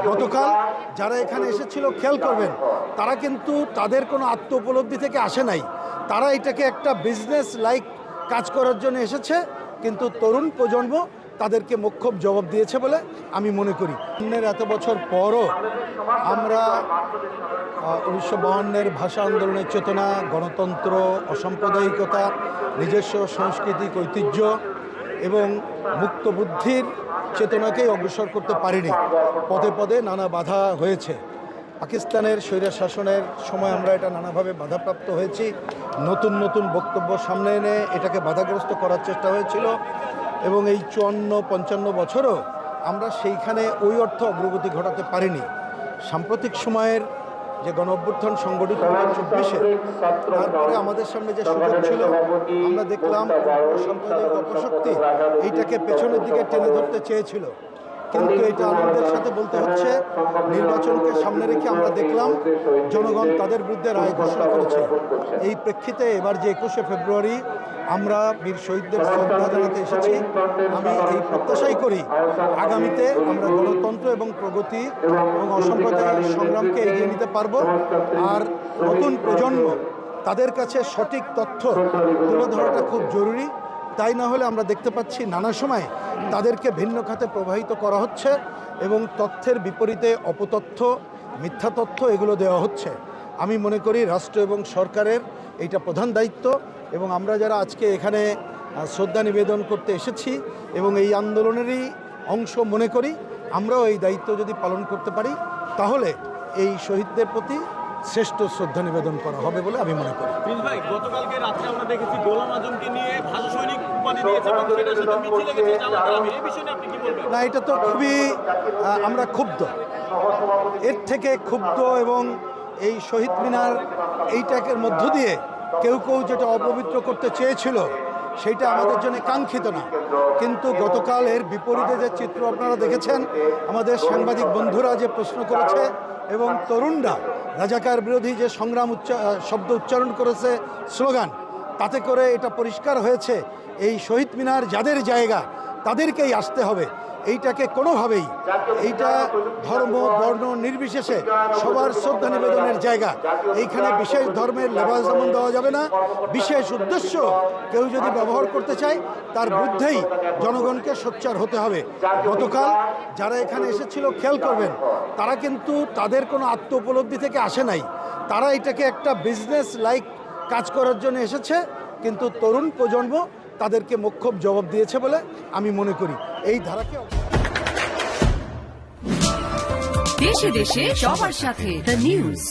গতকাল যারা এখানে এসেছিল খেয়াল করবেন, তারা কিন্তু তাদের কোনো আত্ম উপলব্ধি থেকে আসে নাই। তারা এটাকে একটা বিজনেস লাইক কাজ করার জন্য এসেছে, কিন্তু তরুণ প্রজন্ম তাদেরকে মোক্ষম জবাব দিয়েছে বলে আমি মনে করি। এত বছর পরও আমরা 1952-এর ভাষা আন্দোলনের চেতনা, গণতন্ত্র, অসাম্প্রদায়িকতা, নিজস্ব সাংস্কৃতিক ঐতিহ্য এবং মুক্ত বুদ্ধির চেতনাকেই অগ্রসর করতে পারিনি। পদে পদে নানা বাধা হয়েছে। পাকিস্তানের স্বৈরাচার শাসনের সময় আমরা এটা নানাভাবে বাধাপ্রাপ্ত হয়েছি। নতুন নতুন বক্তব্য সামনে এনে এটাকে বাধাগ্রস্ত করার চেষ্টা হয়েছিল এবং এই 54-55 বছরও আমরা সেইখানে ওই অর্থ অগ্রগতি ঘটাতে পারিনি। সাম্প্রতিক সময়ের যে গণ অভ্যুত্থান সংগঠিত হল 24-এ, তারপরে আমাদের সামনে যে সুযোগ ছিল, আমরা দেখলাম সাম্প্রদায়িক অপশক্তি এইটাকে পেছনের দিকে টেনে ধরতে চেয়েছিল। কিন্তু এটা আনন্দের সাথে বলতে হচ্ছে, নির্বাচনকে সামনে রেখে আমরা দেখলাম জনগণ তাদের বিরুদ্ধে রায় ঘোষণা করেছে। এই প্রেক্ষিতে এবার যে 21শে ফেব্রুয়ারি আমরা বীর শহীদদের শ্রদ্ধা জানাতে এসেছি। আমি এই প্রত্যাশাই করি আগামীতে আমরা গণতন্ত্র এবং প্রগতি এবং অসাম্প্রদায়িক সংগ্রামকে এগিয়ে নিতে পারবো। আর নতুন প্রজন্ম তাদের কাছে সঠিক তথ্য তুলে ধরাটা খুব জরুরি। তাই না হলে আমরা দেখতে পাচ্ছি নানা সময় তাদেরকে ভিন্ন খাতে প্রবাহিত করা হচ্ছে এবং তথ্যের বিপরীতে অপতথ্য, মিথ্যা তথ্য এগুলো দেওয়া হচ্ছে। আমি মনে করি রাষ্ট্র এবং সরকারের এইটা প্রধান দায়িত্ব এবং আমরা যারা আজকে এখানে শ্রদ্ধা নিবেদন করতে এসেছি এবং এই আন্দোলনেরই অংশ মনে করি, আমরাও এই দায়িত্ব যদি পালন করতে পারি তাহলে এই শহীদদের প্রতি শ্রেষ্ঠ শ্রদ্ধা নিবেদন করা হবে বলে আমি মনে করি। ভাই, গতকালকে রাত্রে আমরা দেখেছি গোলাম আজমকে নিয়ে ভাষা সৈনিক উপাধি দিয়েছে এবং সেটার সাথে মিছিলে গেছে জামাত আলী। এই বিষয়ে আপনি কি বলবেন? না, এটা তো খুবই আমরা ক্ষুব্ধ। এর থেকে ক্ষুব্ধ এবং এই শহীদ মিনার এইটাকের মধ্য দিয়ে কেউ কেউ যেটা অপবিত্র করতে চেয়েছিল সেইটা আমাদের জন্য কাঙ্ক্ষিত না। কিন্তু গতকাল এর বিপরীতে যে চিত্র আপনারা দেখেছেন, আমাদের সাংবাদিক বন্ধুরা যে প্রশ্ন করেছে এবং তরুণরা রাজাকার বিরোধী যে সংগ্রাম শব্দ উচ্চারণ করেছে, স্লোগান, তাতে করে এটা পরিষ্কার হয়েছে এই শহীদ মিনার যাদের জায়গা তাদেরকেই আসতে হবে। এইটাকে কোনোভাবেই, এইটা ধর্ম বর্ণ নির্বিশেষে সবার শ্রদ্ধা নিবেদনের জায়গা। এইখানে বিশেষ ধর্মের লেবাস যেমন দেওয়া যাবে না, বিশেষ উদ্দেশ্য কেউ যদি ব্যবহার করতে চায় তার বিরুদ্ধেই জনগণকে সোচ্চার হতে হবে। গতকাল যারা এখানে এসেছিল খেয়াল করবেন, তারা কিন্তু তাদের কোনো আত্ম উপলব্ধি থেকে আসে নাই। তারা এটাকে একটা বিজনেস লাইক কাজ করার জন্য এসেছে, কিন্তু তরুণ প্রজন্ম তাদেরকে মোক্ষম জবাব দিয়েছে বলে আমি মনে করি। এই ধারাকে দেশে দেশে সবার সাথে দ্য নিউজ।